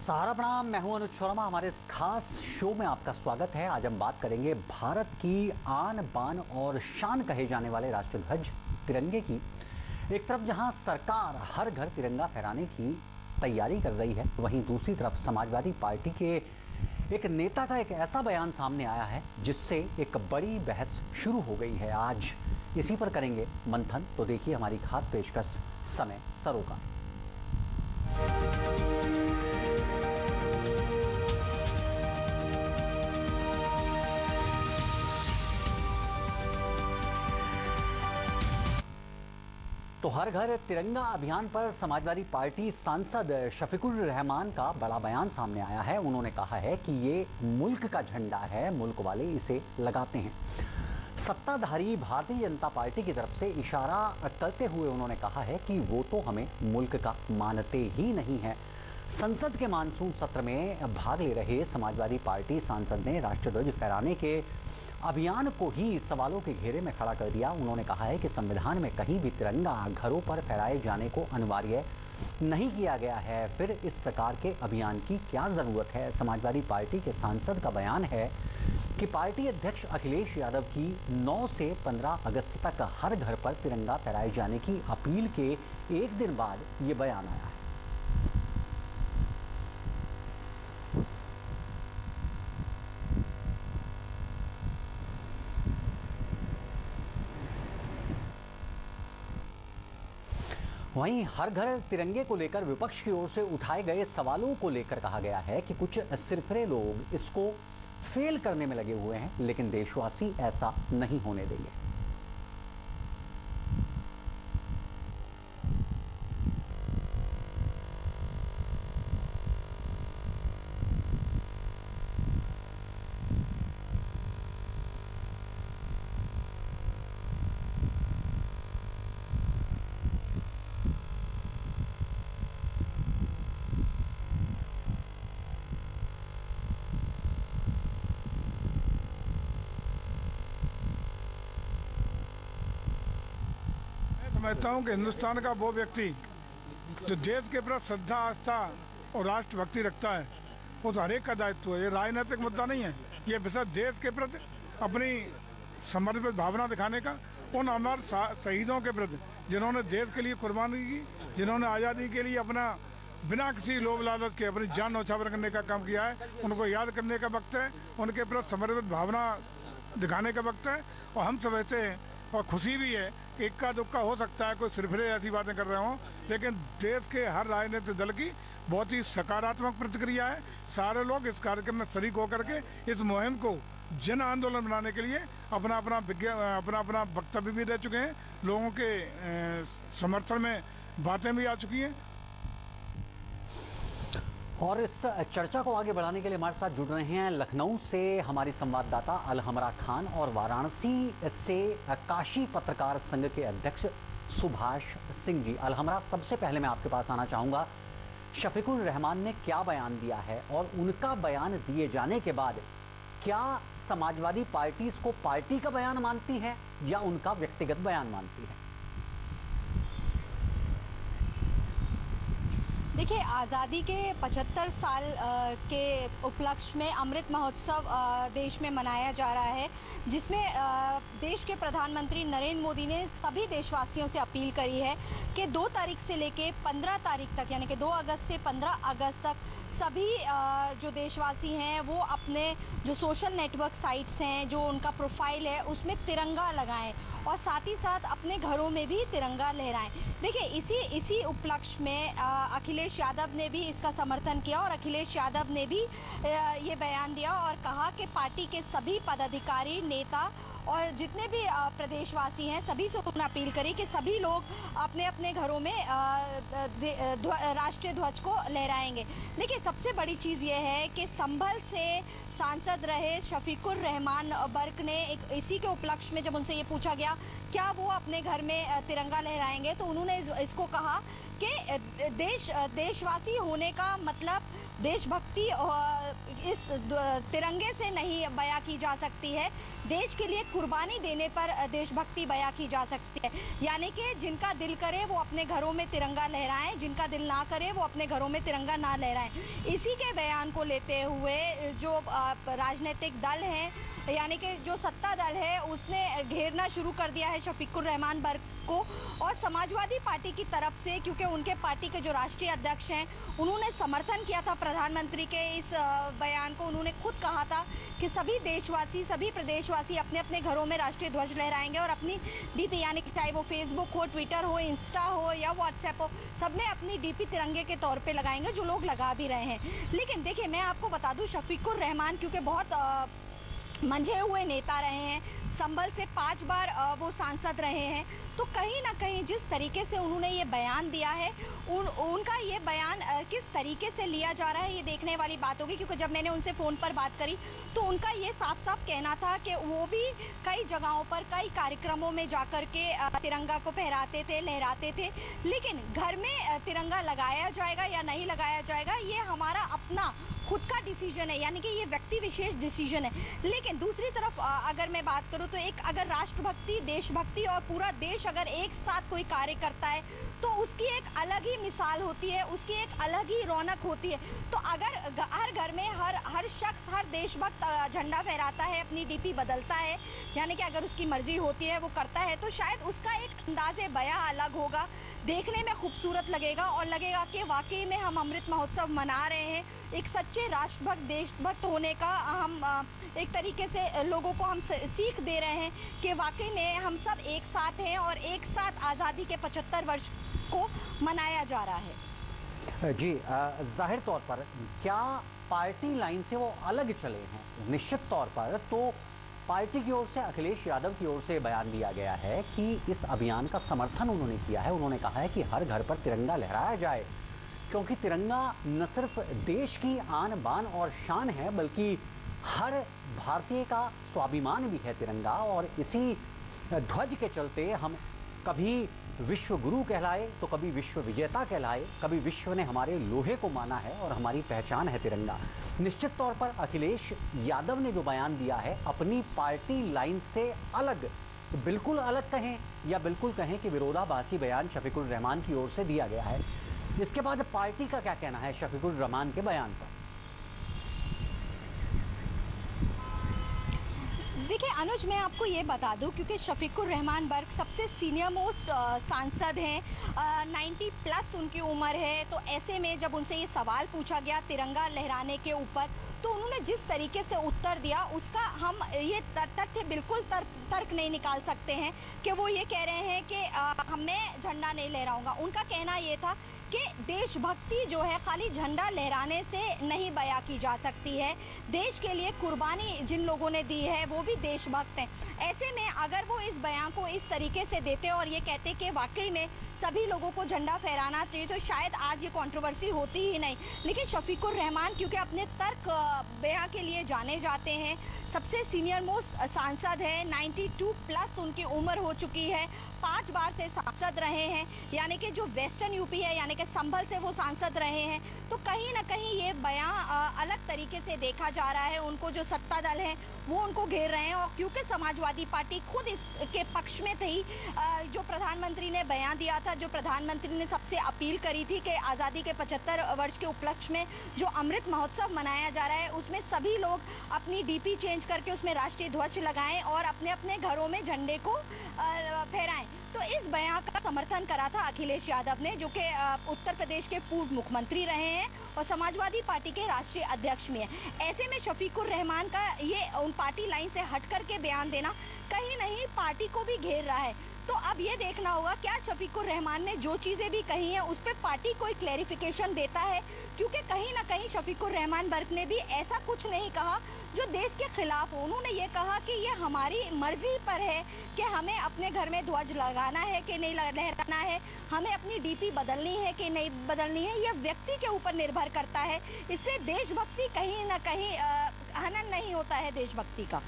सहारा प्रणाम। मैं हूं अनुज शर्मा। हमारे इस खास शो में आपका स्वागत है। आज हम बात करेंगे भारत की आन बान और शान कहे जाने वाले राष्ट्रध्वज तिरंगे की। एक तरफ जहां सरकार हर घर तिरंगा फहराने की तैयारी कर रही है, वहीं दूसरी तरफ समाजवादी पार्टी के एक नेता का एक ऐसा बयान सामने आया है जिससे एक बड़ी बहस शुरू हो गई है। आज इसी पर करेंगे मंथन, तो देखिए हमारी खास पेशकश समय सरोकार। तो हर घर तिरंगा अभियान पर समाजवादी पार्टी सांसद शफीकुर रहमान का बड़ा बयान सामने आया है। उन्होंने कहा है कि ये मुल्क का झंडा है, मुल्क वाले इसे लगाते हैं। सत्ताधारी भारतीय जनता पार्टी की तरफ से इशारा करते हुए उन्होंने कहा है कि वो तो हमें मुल्क का मानते ही नहीं है। संसद के मानसून सत्र में भाग ले रहे समाजवादी पार्टी सांसद ने राष्ट्रध्वज फहराने के अभियान को ही सवालों के घेरे में खड़ा कर दिया। उन्होंने कहा है कि संविधान में कहीं भी तिरंगा घरों पर फहराए जाने को अनिवार्य नहीं किया गया है, फिर इस प्रकार के अभियान की क्या जरूरत है। समाजवादी पार्टी के सांसद का बयान है कि पार्टी अध्यक्ष अखिलेश यादव की 9 से 15 अगस्त तक हर घर पर तिरंगा फहराए जाने की अपील के एक दिन बाद ये बयान आया है। वहीं हर घर तिरंगे को लेकर विपक्ष की ओर से उठाए गए सवालों को लेकर कहा गया है कि कुछ सिरफिरे लोग इसको फेल करने में लगे हुए हैं, लेकिन देशवासी ऐसा नहीं होने देंगे। समझता हूँ कि हिंदुस्तान का वो व्यक्ति जो देश के प्रति श्रद्धा, आस्था और राष्ट्रभक्ति रखता है, वो तो हर एक का दायित्व है। ये राजनीतिक मुद्दा नहीं है, ये विषय देश के प्रति अपनी समर्पित भावना दिखाने का, उन अमर शहीदों के प्रति जिन्होंने देश के लिए कुर्बानी की, जिन्होंने आज़ादी के लिए अपना बिना किसी लोभ लालच के अपनी जान न्यौछावर करने का काम किया है, उनको याद करने का वक्त है, उनके प्रति समर्पित भावना दिखाने का वक्त है। और हम समझते हैं और खुशी भी है कि इक्का दुक्का हो सकता है कोई सिरफिरे ऐसी बातें कर रहे हों, लेकिन देश के हर राजनीतिक दल की बहुत ही सकारात्मक प्रतिक्रिया है। सारे लोग इस कार्यक्रम में शरीक होकर के इस मुहिम को जन आंदोलन बनाने के लिए अपना अपना वक्तव्य भी दे चुके हैं। लोगों के समर्थन में बातें भी आ चुकी हैं। और इस चर्चा को आगे बढ़ाने के लिए हमारे साथ जुड़ रहे हैं लखनऊ से हमारी संवाददाता अलहमरा खान और वाराणसी से काशी पत्रकार संघ के अध्यक्ष सुभाष सिंह जी। अलहमरा, सबसे पहले मैं आपके पास आना चाहूँगा, शफीकुर रहमान ने क्या बयान दिया है और उनका बयान दिए जाने के बाद क्या समाजवादी पार्टी इसको पार्टी का बयान मानती है या उनका व्यक्तिगत बयान मानती है? देखिए, आज़ादी के 75 साल के उपलक्ष्य में अमृत महोत्सव देश में मनाया जा रहा है, जिसमें देश के प्रधानमंत्री नरेंद्र मोदी ने सभी देशवासियों से अपील करी है कि 2 तारीख से लेके 15 तारीख तक, यानी कि 2 अगस्त से 15 अगस्त तक सभी जो देशवासी हैं वो अपने जो सोशल नेटवर्क साइट्स हैं, जो उनका प्रोफाइल है, उसमें तिरंगा लगाएं और साथ ही साथ अपने घरों में भी तिरंगा लहराएं। देखिए, इसी उपलक्ष्य में अखिलेश यादव ने भी इसका समर्थन किया और अखिलेश यादव ने भी ये बयान दिया और कहा कि पार्टी के सभी पदाधिकारी, नेता और जितने भी प्रदेशवासी हैं सभी से उन्होंने अपील करी कि सभी लोग अपने अपने घरों में राष्ट्रीय ध्वज को लहराएंगे। देखिए, सबसे बड़ी चीज़ ये है कि संभल से सांसद रहे शफीकुर रहमान बर्क ने इसी के उपलक्ष्य में जब उनसे ये पूछा गया क्या वो अपने घर में तिरंगा लहराएंगे, तो उन्होंने इसको कहा कि देशवासी होने का मतलब देशभक्ति इस तिरंगे से नहीं बयां की जा सकती है। देश के लिए कुर्बानी देने पर देशभक्ति बयां की जा सकती है। यानी कि जिनका दिल करे वो अपने घरों में तिरंगा लहराएं, जिनका दिल ना करे वो अपने घरों में तिरंगा ना लहराएं। इसी के बयान को लेते हुए जो राजनीतिक दल हैं, यानी कि जो सत्ता दल है, उसने घेरना शुरू कर दिया है शफीकुर रहमान बर्क को। और समाजवादी पार्टी की तरफ से, क्योंकि उनके पार्टी के जो राष्ट्रीय अध्यक्ष हैं उन्होंने समर्थन किया था प्रधानमंत्री के इस बयान को। उन्होंने खुद कहा था कि सभी देशवासी, सभी प्रदेशवासी अपने अपने घरों में राष्ट्रीय ध्वज लहराएंगे और अपनी डीपी, यानी कि चाहे वो फेसबुक हो, ट्विटर हो, इंस्टा हो या व्हाट्सएप हो, सब में अपनी डीपी तिरंगे के तौर पे लगाएंगे, जो लोग लगा भी रहे हैं। लेकिन देखिए, मैं आपको बता दूं, शफीकुर रहमान क्योंकि बहुत मंझे हुए नेता रहे हैं, संभल से 5 बार वो सांसद रहे हैं, तो कहीं ना कहीं जिस तरीके से उन्होंने ये बयान दिया है, उनका ये बयान किस तरीके से लिया जा रहा है ये देखने वाली बात होगी। क्योंकि जब मैंने उनसे फ़ोन पर बात करी तो उनका ये साफ साफ कहना था कि वो भी कई जगहों पर, कई कार्यक्रमों में जाकर के तिरंगा को फहराते थे, लहराते थे, लेकिन घर में तिरंगा लगाया जाएगा या नहीं लगाया जाएगा ये हमारा अपना खुद का डिसीजन है, यानी कि ये व्यक्ति विशेष डिसीजन है। लेकिन दूसरी तरफ अगर मैं बात करूं तो एक अगर राष्ट्रभक्ति, देशभक्ति और पूरा देश अगर एक साथ कोई कार्य करता है तो उसकी एक अलग ही मिसाल होती है, उसकी एक अलग ही रौनक होती है। तो अगर हर घर में हर शख्स, हर देशभक्त झंडा फहराता है, अपनी डीपी बदलता है, यानी कि अगर उसकी मर्जी होती है वो करता है, तो शायद उसका एक अंदाज़े बयां अलग होगा, देखने में खूबसूरत लगेगा और लगेगा कि वाकई में हम अमृत महोत्सव मना रहे हैं। एक सच्चे राष्ट्रभक्त, देशभक्त होने का हम एक तरीके से लोगों को हम सीख दे रहे हैं कि वाकई में हम सब एक साथ हैं और एक साथ आज़ादी के 75 वर्ष को मनाया जा रहा है। जी, जाहिर तौर पर क्या पार्टी लाइन से वो अलग चले हैं? निश्चित तौर पर तो पार्टी की ओर से, अखिलेश यादव की ओर से बयान दिया गया है कि इस अभियान का समर्थन उन्होंने किया है। उन्होंने कहा है कि हर घर पर तिरंगा लहराया जाए, क्योंकि तिरंगा न सिर्फ देश की आन बान और शान है, बल्कि हर भारतीय का स्वाभिमान भी है तिरंगा। और इसी ध्वज के चलते हम कभी विश्व गुरु कहलाए तो कभी विश्व विजेता कहलाए, कभी विश्व ने हमारे लोहे को माना है और हमारी पहचान है तिरंगा। निश्चित तौर पर अखिलेश यादव ने जो बयान दिया है अपनी पार्टी लाइन से अलग, बिल्कुल अलग कहें या बिल्कुल कहें कि विरोधाभासी बयान शफीकुर रहमान की ओर से दिया गया है। इसके बाद पार्टी का क्या कहना है शफीकुर रहमान के बयान पर? देखिए अनुज, मैं आपको ये बता दूं, क्योंकि शफीकुर रहमान बर्क सबसे सीनियर मोस्ट सांसद हैं, 90 प्लस उनकी उम्र है। तो ऐसे में जब उनसे ये सवाल पूछा गया तिरंगा लहराने के ऊपर, तो उन्होंने जिस तरीके से उत्तर दिया उसका हम ये तथ्य बिल्कुल तर्क नहीं निकाल सकते हैं कि वो ये कह रहे हैं कि मैं झंडा नहीं लहराऊंगा। उनका कहना ये था कि देशभक्ति जो है खाली झंडा लहराने से नहीं बयां की जा सकती है, देश के लिए कुर्बानी जिन लोगों ने दी है वो भी देशभक्त हैं। ऐसे में अगर वो इस बयान को इस तरीके से देते और ये कहते कि वाकई में सभी लोगों को झंडा फहराना चाहिए, तो शायद आज ये कंट्रोवर्सी होती ही नहीं। लेकिन शफीकुर रहमान क्योंकि अपने तर्क बयां के लिए जाने जाते हैं, सबसे सीनियर मोस्ट सांसद है, 92 प्लस उनकी उम्र हो चुकी है, 5 बार से सांसद रहे हैं, यानी कि जो वेस्टर्न यूपी है, यानी कि संभल से वो सांसद रहे हैं। तो कहीं ना कहीं ये बयां अलग तरीके से देखा जा रहा है। उनको जो सत्ता दल है वो उनको घेर रहे हैं, और क्योंकि समाजवादी पार्टी खुद इसके पक्ष में थी, जो प्रधानमंत्री ने बयान दिया था, जो प्रधानमंत्री ने सबसे अपील करी थी कि आज़ादी के 75 वर्ष के उपलक्ष्य में जो अमृत महोत्सव मनाया जा रहा है उसमें सभी लोग अपनी डीपी चेंज करके उसमें राष्ट्रीय ध्वज लगाएं और अपने अपने घरों में झंडे को फहराएं। तो इस बयान का समर्थन करा था अखिलेश यादव ने, जो कि उत्तर प्रदेश के पूर्व मुख्यमंत्री रहे हैं और समाजवादी पार्टी के राष्ट्रीय अध्यक्ष भी हैं। ऐसे में शफीकुर रहमान का ये उन पार्टी लाइन से हट करके बयान देना कहीं नहीं पार्टी को भी घेर रहा है। तो अब ये देखना होगा क्या शफीकुर रहमान ने जो चीज़ें भी कही हैं उस पर पार्टी कोई क्लैरिफिकेशन देता है, क्योंकि कहीं ना कहीं शफीकुर रहमान बर्क ने भी ऐसा कुछ नहीं कहा जो देश के खिलाफ हो। उन्होंने ये कहा कि ये हमारी मर्जी पर है कि हमें अपने घर में ध्वज लगाना है कि नहीं लहराना है, हमें अपनी डीपी बदलनी है कि नहीं बदलनी है, यह व्यक्ति के ऊपर निर्भर करता है। इससे देशभक्ति कहीं ना कहीं हनन नहीं होता है देशभक्ति का।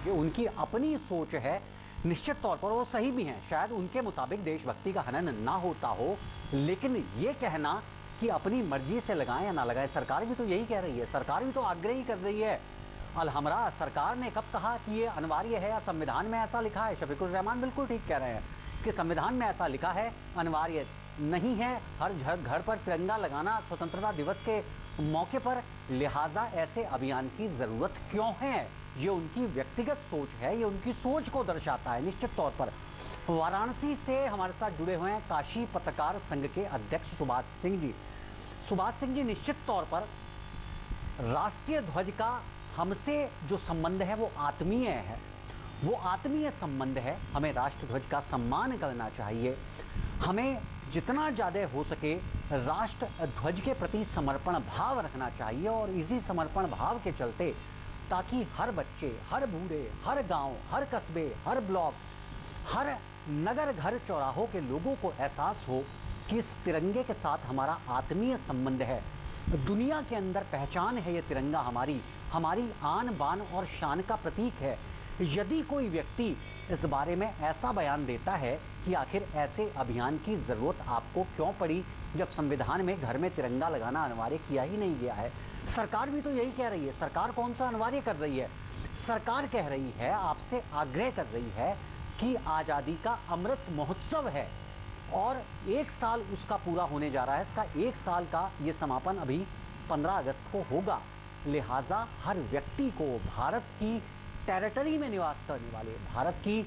ये उनकी अपनी सोच है, निश्चित तौर पर वो सही भी हैं, शायद उनके मुताबिक देशभक्ति का हनन ना होता हो, लेकिन ये कहना कि अपनी मर्जी से लगाएं या ना लगाएं, सरकार भी तो यही कह रही है, सरकार भी तो आग्रह ही कर रही है। अलहमरा सरकार ने कब कहा कि ये अनिवार्य है या संविधान में ऐसा लिखा है? शफीकुर रहमान बिल्कुल ठीक कह रहे हैं कि संविधान में ऐसा लिखा है, अनिवार्य नहीं है हर घर पर तिरंगा लगाना स्वतंत्रता दिवस के मौके पर, लिहाजा ऐसे अभियान की जरूरत क्यों है? ये उनकी व्यक्तिगत सोच है, ये उनकी सोच को दर्शाता है। निश्चित तौर पर वाराणसी से हमारे साथ जुड़े हुए हैं काशी पत्रकार संघ के अध्यक्ष सुभाष सिंह जी। सुभाष सिंह जी, निश्चित तौर पर राष्ट्रीय ध्वज का हमसे जो संबंध है वो आत्मीय है, वो आत्मीय संबंध है। हमें राष्ट्र ध्वज का सम्मान करना चाहिए, हमें जितना ज़्यादा हो सके राष्ट्र ध्वज के प्रति समर्पण भाव रखना चाहिए, और इसी समर्पण भाव के चलते ताकि हर बच्चे, हर बूढ़े, हर गांव, हर कस्बे, हर ब्लॉक, हर नगर, घर, चौराहों के लोगों को एहसास हो कि इस तिरंगे के साथ हमारा आत्मीय संबंध है, दुनिया के अंदर पहचान है ये तिरंगा, हमारी आन बान और शान का प्रतीक है। यदि कोई व्यक्ति इस बारे में ऐसा बयान देता है कि आखिर ऐसे अभियान की ज़रूरत आपको क्यों पड़ी जब संविधान में घर में तिरंगा लगाना अनिवार्य किया ही नहीं गया है? सरकार भी तो यही कह रही है। सरकार कौन सा अनिवार्य कर रही है? सरकार कह रही है, आपसे आग्रह कर रही है कि आज़ादी का अमृत महोत्सव है और 1 साल उसका पूरा होने जा रहा है। इसका 1 साल का ये समापन अभी 15 अगस्त को होगा। लिहाजा हर व्यक्ति को, भारत की टेरिटरी में निवास करने वाले, भारत की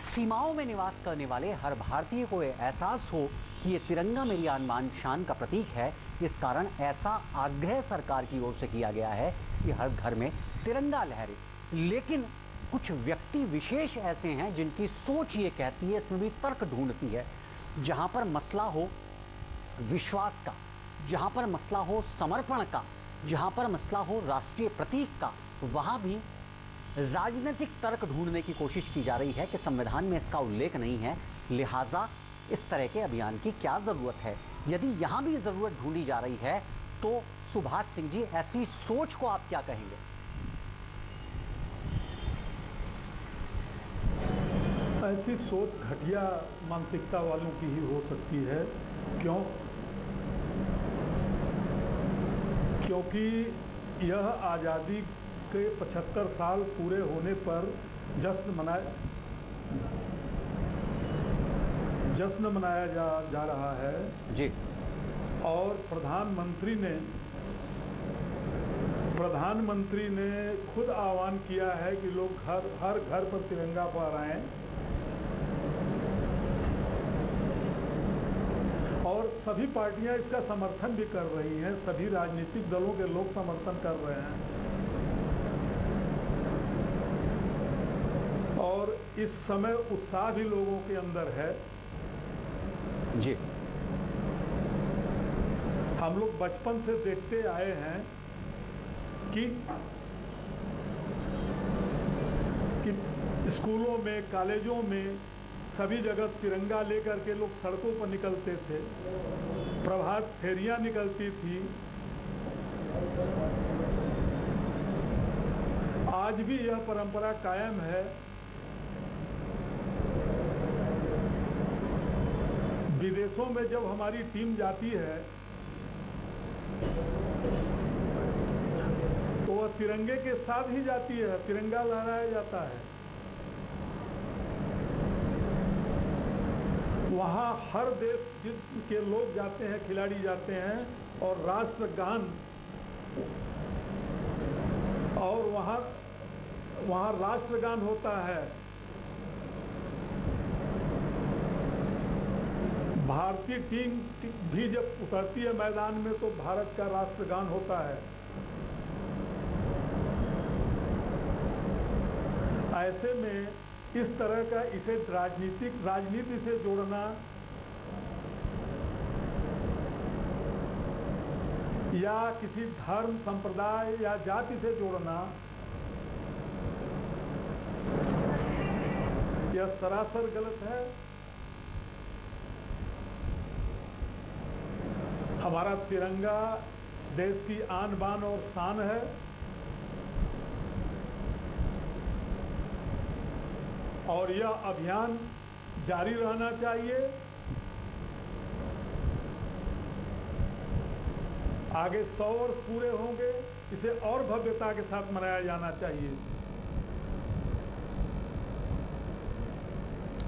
सीमाओं में निवास करने वाले हर भारतीय को एहसास हो कि ये तिरंगा मेरी आन बान शान का प्रतीक है। इस कारण ऐसा आग्रह सरकार की ओर से किया गया है कि हर घर में तिरंगा लहरे। लेकिन कुछ व्यक्ति विशेष ऐसे हैं जिनकी सोच ये कहती है, इसमें भी तर्क ढूंढती है, जहाँ पर मसला हो विश्वास का, जहाँ पर मसला हो समर्पण का, जहाँ पर मसला हो राष्ट्रीय प्रतीक का, वहाँ भी राजनीतिक तर्क ढूंढने की कोशिश की जा रही है कि संविधान में इसका उल्लेख नहीं है, लिहाजा इस तरह के अभियान की क्या ज़रूरत है। यदि यहाँ भी ज़रूरत ढूंढी जा रही है तो सुभाष सिंह जी, ऐसी सोच को आप क्या कहेंगे? ऐसी सोच घटिया मानसिकता वालों की ही हो सकती है। क्योंकि यह आज़ादी के 75 साल पूरे होने पर जश्न मनाया जा रहा है जी। और प्रधानमंत्री ने खुद आह्वान किया है कि लोग हर घर पर तिरंगा फहराएं, और सभी पार्टियां इसका समर्थन भी कर रही हैं, सभी राजनीतिक दलों के लोग समर्थन कर रहे हैं। और इस समय उत्साह भी लोगों के अंदर है जी। हम लोग बचपन से देखते आए हैं कि स्कूलों में, कॉलेजों में सभी जगह तिरंगा लेकर के लोग सड़कों पर निकलते थे, प्रभात फेरियां निकलती थी। आज भी यह परंपरा कायम है। विदेशों में जब हमारी टीम जाती है तो वह तिरंगे के साथ ही जाती है, तिरंगा लहराया जाता है। वहाँ हर देश के लोग जाते हैं, खिलाड़ी जाते हैं, और राष्ट्रगान, और वहाँ राष्ट्रगान होता है। भारतीय टीम भी जब उतरती है मैदान में तो भारत का राष्ट्रगान होता है। ऐसे में इस तरह का इसे राजनीति से जोड़ना या किसी धर्म, संप्रदाय या जाति से जोड़ना, यह सरासर गलत है। हमारा तिरंगा देश की आन बान और शान है, और यह अभियान जारी रहना चाहिए। आगे 100 वर्ष पूरे होंगे, इसे और भव्यता के साथ मनाया जाना चाहिए।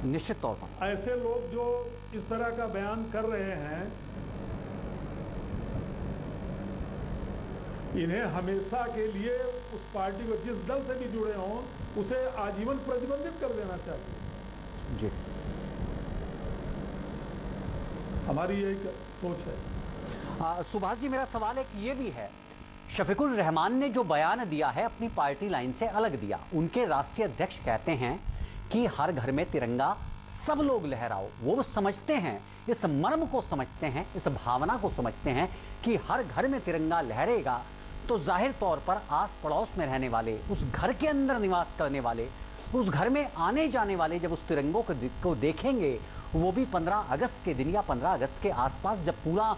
निश्चित तौर पर ऐसे लोग जो इस तरह का बयान कर रहे हैं, इन्हें हमेशा के लिए उस पार्टी को, जिस दल से भी जुड़े हों, उसे आजीवन प्रतिबंधित कर देना चाहिए जी। हमारी यही सोच है। सुभाष जी, मेरा सवाल एक ये भी है, शफीकुर रहमान ने जो बयान दिया है अपनी पार्टी लाइन से अलग दिया। उनके राष्ट्रीय अध्यक्ष कहते हैं कि हर घर में तिरंगा सब लोग लहराओ। वो समझते हैं, इस मर्म को समझते हैं, इस भावना को समझते हैं कि हर घर में तिरंगा लहरेगा तो जाहिर तौर पर आस पड़ोस में रहने वाले, उस घर के अंदर निवास करने वाले, उस घर में आने जाने वाले जब उस तिरंगों को देखेंगे, वो भी 15 अगस्त के दिन या 15 अगस्त के आसपास, जब पूरा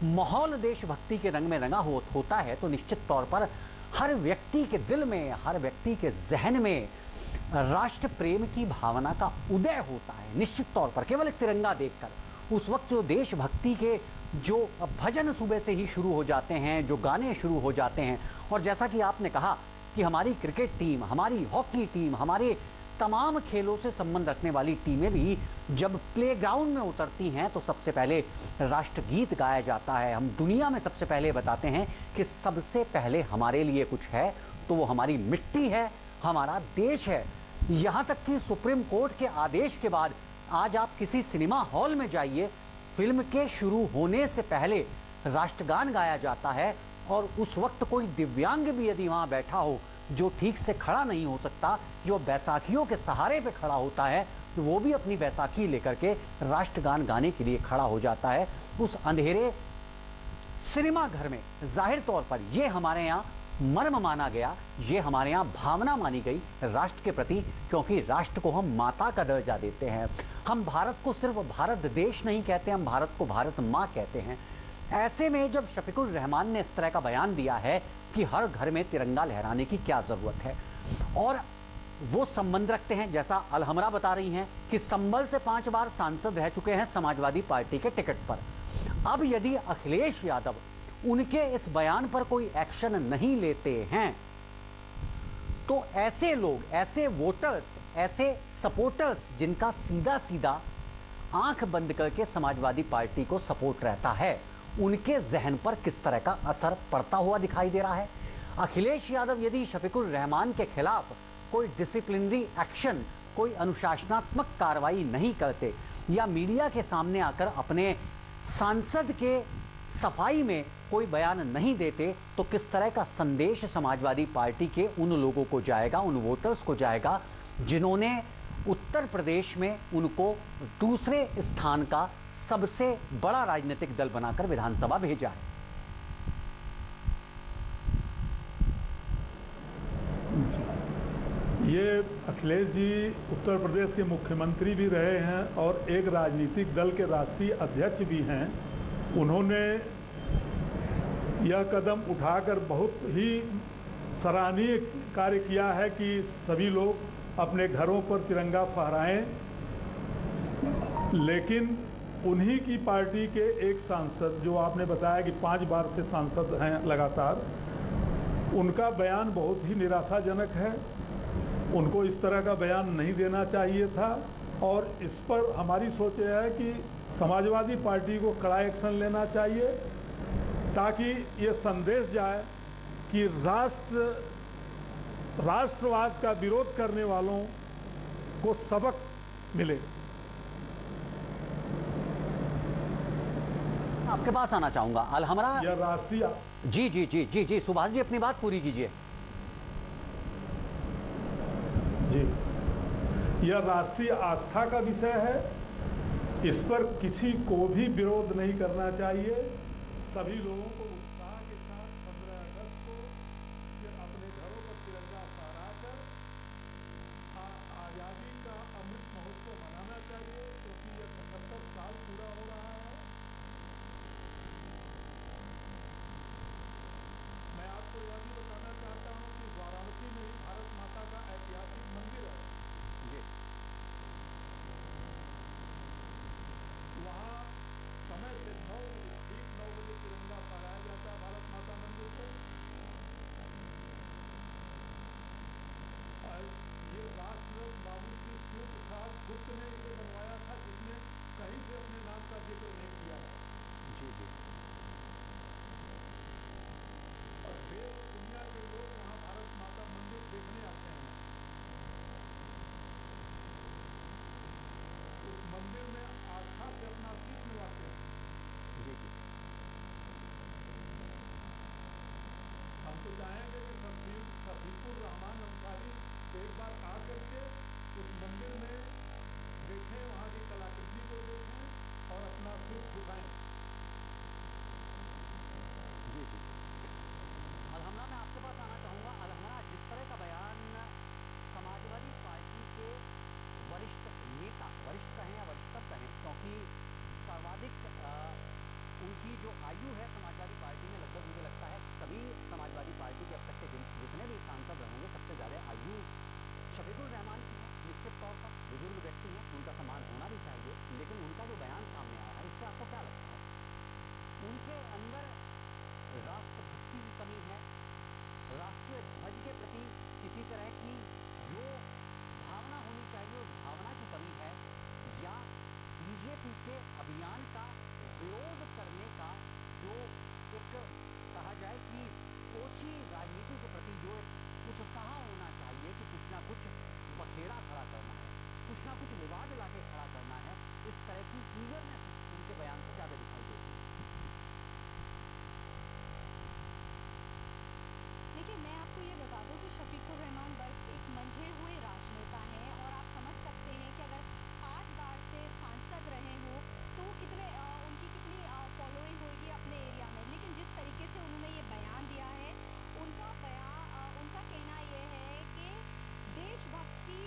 माहौल देशभक्ति के रंग में रंगा होता है, तो निश्चित तौर पर हर व्यक्ति के दिल में, हर व्यक्ति के जहन में राष्ट्र प्रेम की भावना का उदय होता है। निश्चित तौर पर केवल एक तिरंगा देखकर उस वक्त जो देशभक्ति के जो भजन सुबह से ही शुरू हो जाते हैं, जो गाने शुरू हो जाते हैं, और जैसा कि आपने कहा कि हमारी क्रिकेट टीम, हमारी हॉकी टीम, हमारे तमाम खेलों से संबंध रखने वाली टीमें भी जब प्लेग्राउंड में उतरती हैं तो सबसे पहले राष्ट्रगीत गाया जाता है। हम दुनिया में सबसे पहले बताते हैं कि सबसे पहले हमारे लिए कुछ है तो वो हमारी मिट्टी है, हमारा देश है। यहाँ तक कि सुप्रीम कोर्ट के आदेश के बाद आज आप किसी सिनेमा हॉल में जाइए, फिल्म के शुरू होने से पहले राष्ट्रगान गाया जाता है, और उस वक्त कोई दिव्यांग भी यदि वहां बैठा हो जो ठीक से खड़ा नहीं हो सकता, जो बैसाखियों के सहारे पे खड़ा होता है, तो वो भी अपनी बैसाखी लेकर के राष्ट्रगान गाने के लिए खड़ा हो जाता है उस अंधेरे सिनेमा घर में। जाहिर तौर पर ये हमारे यहाँ मर्म माना गया, ये हमारे यहाँ भावना मानी गई राष्ट्र के प्रति, क्योंकि राष्ट्र को हम माता का दर्जा देते हैं। हम भारत को सिर्फ भारत देश नहीं कहते, हम भारत को भारत माँ कहते हैं। ऐसे में जब शफीकुर रहमान ने इस तरह का बयान दिया है कि हर घर में तिरंगा लहराने की क्या जरूरत है, और वो संबंध रखते हैं, जैसा अलहमरा बता रही हैं कि संभल से 5 बार सांसद रह चुके हैं समाजवादी पार्टी के टिकट पर। अब यदि अखिलेश यादव उनके इस बयान पर कोई एक्शन नहीं लेते हैं तो ऐसे लोग, ऐसे वोटर्स, ऐसे सपोर्टर्स जिनका सीधा सीधा आंख बंद करके समाजवादी पार्टी को सपोर्ट रहता है, उनके जहन पर किस तरह का असर पड़ता हुआ दिखाई दे रहा है। अखिलेश यादव यदि शफीकुर रहमान के खिलाफ कोई डिसिप्लिनरी एक्शन, कोई अनुशासनात्मक कार्रवाई नहीं करते, या मीडिया के सामने आकर अपने सांसद के सफाई में कोई बयान नहीं देते, तो किस तरह का संदेश समाजवादी पार्टी के उन लोगों को जाएगा, उन वोटर्स को जाएगा जिन्होंने उत्तर प्रदेश में उनको दूसरे स्थान का सबसे बड़ा राजनीतिक दल बनाकर विधानसभा भेजा है। ये अखिलेश जी उत्तर प्रदेश के मुख्यमंत्री भी रहे हैं और एक राजनीतिक दल के राष्ट्रीय अध्यक्ष भी हैं। उन्होंने यह कदम उठाकर बहुत ही सराहनीय कार्य किया है कि सभी लोग अपने घरों पर तिरंगा फहराएं, लेकिन उन्हीं की पार्टी के एक सांसद, जो आपने बताया कि 5 बार से सांसद हैं लगातार, उनका बयान बहुत ही निराशाजनक है। उनको इस तरह का बयान नहीं देना चाहिए था, और इस पर हमारी सोच यह है कि समाजवादी पार्टी को कड़ा एक्शन लेना चाहिए, ताकि ये संदेश जाए कि राष्ट्रवाद का विरोध करने वालों को सबक मिले। आपके पास आना चाहूंगा अलहमरा। यह राष्ट्रीय जी जी जी जी जी सुभाष जी, अपनी बात पूरी कीजिए। जी, यह राष्ट्रीय आस्था का विषय है, इस पर किसी को भी विरोध नहीं करना चाहिए। सभी लोगों को उत्साह के साथ 15 अगस्त को अपने घरों पर तिरंगा फहराकर आज़ादी का अमृत महोत्सव मनाना चाहिए, क्योंकि यह 75 साल पूरा हो रहा है। मैं आपको यह भी बताना चाहता हूँ कि वाराणसी में ही भारत माता का ऐतिहासिक मंदिर है। तो चाहेंगे कि शफीकुर रहमान अंसारी एक बार आ करके उस मंदिर में देखें, वहाँ की कलाकृति को देखें और अपना सिर झुकाएं। जी जी, अलहमरा मैं आपके पास आना चाहूँगा। अलहमरा, जिस तरह का बयान समाजवादी पार्टी के वरिष्ठ नेता, वरिष्ठ कहें या वरिष्ठतम कहें, क्योंकि सर्वाधिक उनकी जो आयु है समाजवादी पार्टी में, लगभग मुझे लगता है सभी समाजवादी पार्टी के अब तक के जितने भी सांसद रहे होंगे सबसे ज़्यादा आयु शफीकुर रहमान की है। निश्चित तौर पर बुजुर्ग व्यक्ति हैं, उनका सम्मान होना भी चाहिए, लेकिन उनका जो बयान सामने आया है इससे आपको क्या लगता है? उनके अंदर राष्ट्रभक्ति की कमी है, राष्ट्रीय ध्वज के प्रति किसी तरह की जो भावना होनी चाहिए उस भावना की कमी है, या बीजेपी के अभियान का विरोध करने का जो एक कहा जाए कि ओछी राजनीति के प्रति जो एक उत्साह होना चाहिए कि कुछ ना कुछ बखेड़ा खड़ा करना है, कुछ ना कुछ विवाद लाके खड़ा करना है, इस तरह की ईगरनेस उनके बयान से ज़्यादा दिखाई देती है। देखिए, मैं आपको ये बता दूं कि शफीकुर रहमान बर्क एक मंझे हुए राजनेता हैं, और आप समझ सकते हैं कि अगर 5 बार से सांसद रहे हो तो उनकी कितनी फॉलोइंग होगी अपने एरिया में। लेकिन जिस तरीके से उन्होंने ये बयान दिया है, उनका कहना ये है कि देशभक्ति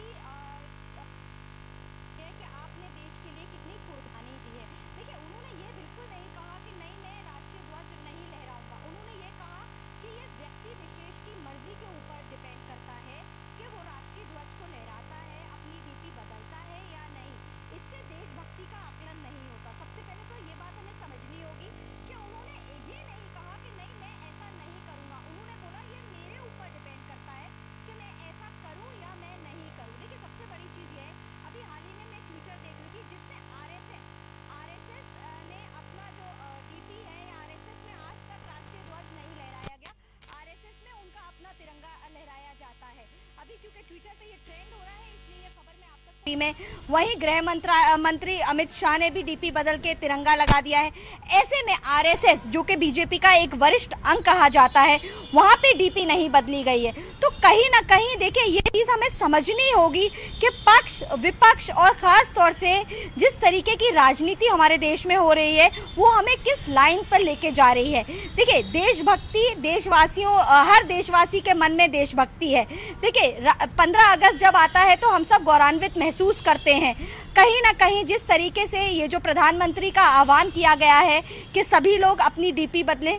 है कि आपने देश के लिए कितनी कुर्बानी दी है। देखिए, उन्होंने ये बिल्कुल नहीं कहा कि नहीं मैं राष्ट्रीय ध्वज नहीं लहराऊंगा। उन्होंने ये कहा कि ये व्यक्ति विशेष की मर्जी के ऊपर डिपेंड करता है कि वो राष्ट्रीय ध्वज को लहराता है, अपनी डीपी बदलता है या नहीं। इससे देशभक्ति का आकलन नहीं होता। सबसे पहले तो ये बात हमें समझनी होगी कि उन्होंने ये नहीं कहा कि नहीं मैं ऐसा नहीं करूंगा। उन्होंने बोला ये मेरे ऊपर डिपेंड करता है कि मैं ऐसा करूं या मैं नहीं करूं। लेकिन सबसे बड़ी चीज ये है, अभी हाल ही में मैं ट्विटर देख रही थी जिसमें आरएसएस ने अपना जो डीपी है, या आरएसएस में आज तक राष्ट्रीय ध्वज नहीं लहराया गया, आरएसएस में उनका अपना तिरंगा लहराया जाता है। अभी क्योंकि ट्विटर पे ये ट्रेंड हो रहा है, इसलिए ये खबर मैं आप तक में। वहीं गृह मंत्री अमित शाह ने भी डीपी बदल के तिरंगा लगा दिया है। ऐसे में आरएसएस, जो कि बीजेपी का एक वरिष्ठ अंग कहा जाता है, वहां पे डीपी नहीं बदली गई है। तो कहीं ना कहीं देखिए, ये चीज हमें समझनी होगी कि पक्ष विपक्ष और खास तौर से जिस तरीके की राजनीति हमारे देश में हो रही है वो हमें किस लाइन पर लेके जा रही है। देखिए, देशभक्ति देशवासियों, हर देशवासी के मन में देशभक्ति है। देखिए, 15 अगस्त जब आता है तो हम सब गौरवान्वित महसूस करते हैं। कहीं ना कहीं जिस तरीके से ये जो प्रधानमंत्री का आह्वान किया गया है कि सभी लोग अपनी डीपी बदलें,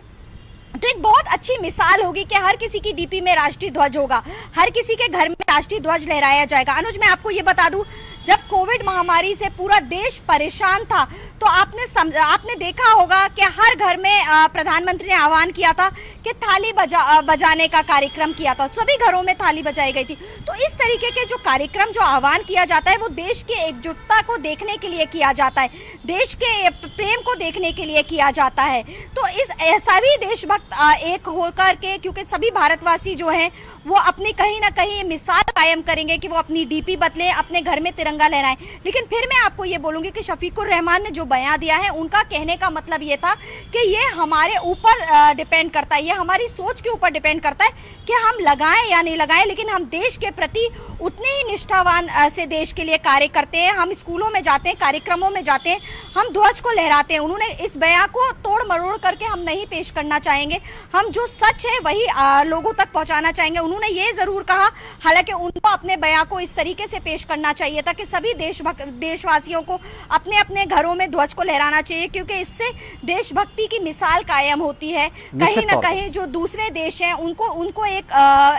तो एक बहुत अच्छी मिसाल होगी कि हर किसी की डीपी में राष्ट्रीय ध्वज होगा, हर किसी के घर में राष्ट्रीय ध्वज लहराया जाएगा। अनुज, मैं आपको ये बता दूं, जब कोविड महामारी से पूरा देश परेशान था तो आपने देखा होगा कि हर घर में प्रधानमंत्री ने आह्वान किया था कि थाली बजाने का कार्यक्रम किया था। सभी घरों में थाली बजाई गई थी। तो इस तरीके के जो कार्यक्रम, जो आह्वान किया जाता है, वो देश की एकजुटता को देखने के लिए किया जाता है, देश के प्रेम को देखने के लिए किया जाता है। तो इस सभी देशभक्त एक होकर के, क्योंकि सभी भारतवासी जो हैं वो अपनी कहीं ना कहीं मिसाल कायम करेंगे कि वो अपनी डीपी बदलें, अपने घर में तिरंगा लहराएं। लेकिन फिर मैं आपको ये बोलूंगी कि शफीकुर रहमान ने जो बयान दिया है, उनका कहने का मतलब ये था कि ये हमारे ऊपर डिपेंड करता है, ये हमारी सोच के ऊपर डिपेंड करता है कि हम लगाएं या नहीं लगाएं। लेकिन हम देश के प्रति उतने ही निष्ठावान से देश के लिए कार्य करते हैं। हम स्कूलों में जाते हैं, कार्यक्रमों में जाते हैं, हम ध्वज को लहराते हैं। उन्होंने इस बयान को तोड़ मरोड़ करके हम नहीं पेश करना चाहेंगे। हम जो सच है वही लोगों तक पहुंचाना चाहेंगे। उन्होंने ये जरूर कहा, हालांकि उनको अपने बयान को इस तरीके से पेश करना चाहिए था कि सभी देशवासियों को अपने अपने घरों में ध्वज को लहराना चाहिए, क्योंकि इससे देशभक्ति की मिसाल कायम होती है। कहीं ना कहीं जो दूसरे देश हैं उनको एक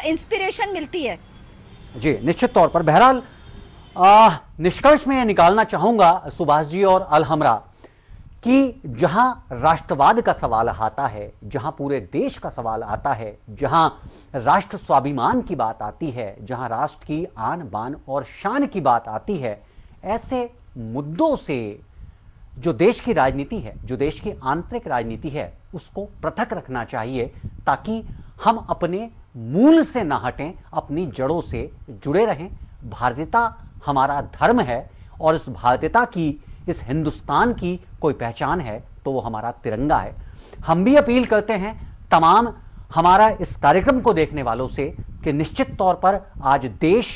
इंस्पिरेशन मिलती है। जी, निश्चित तौर पर। बहरहाल निष्कर्ष में निकालना चाहूंगा सुभाष जी और अलहमरा कि जहां राष्ट्रवाद का सवाल आता है, जहां पूरे देश का सवाल आता है, जहां राष्ट्र स्वाभिमान की बात आती है, जहां राष्ट्र की आन बान और शान की बात आती है, ऐसे मुद्दों से जो देश की राजनीति है, जो देश की आंतरिक राजनीति है, उसको पृथक रखना चाहिए, ताकि हम अपने मूल से ना हटें, अपनी जड़ों से जुड़े रहें। भारतीयता हमारा धर्म है और इस भारतीयता की, इस हिंदुस्तान की कोई पहचान है तो वो हमारा तिरंगा है। हम भी अपील करते हैं तमाम हमारा इस कार्यक्रम को देखने वालों से कि निश्चित तौर पर आज देश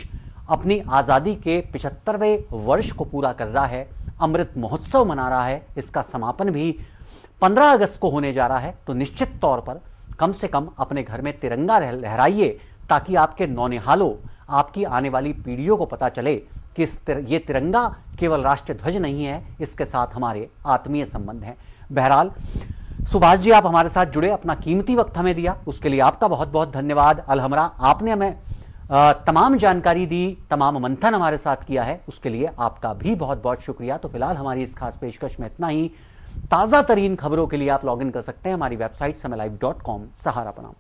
अपनी आज़ादी के 75वें वर्ष को पूरा कर रहा है, अमृत महोत्सव मना रहा है, इसका समापन भी 15 अगस्त को होने जा रहा है। तो निश्चित तौर पर कम से कम अपने घर में तिरंगा लहराइए, ताकि आपके नौनिहालों, आपकी आने वाली पीढ़ियों को पता चले कि ये तिरंगा केवल राष्ट्रीय ध्वज नहीं है, इसके साथ हमारे आत्मीय संबंध हैं। बहरहाल सुभाष जी, आप हमारे साथ जुड़े, अपना कीमती वक्त हमें दिया, उसके लिए आपका बहुत बहुत धन्यवाद। अलहमरा, आपने हमें तमाम जानकारी दी, तमाम मंथन हमारे साथ किया है, उसके लिए आपका भी बहुत बहुत शुक्रिया। तो फिलहाल हमारी इस खास पेशकश में इतना ही। ताज़ा तरीन खबरों के लिए आप लॉगिन कर सकते हैं हमारी वेबसाइट समयलाइव.com। सहारा प्रणाम।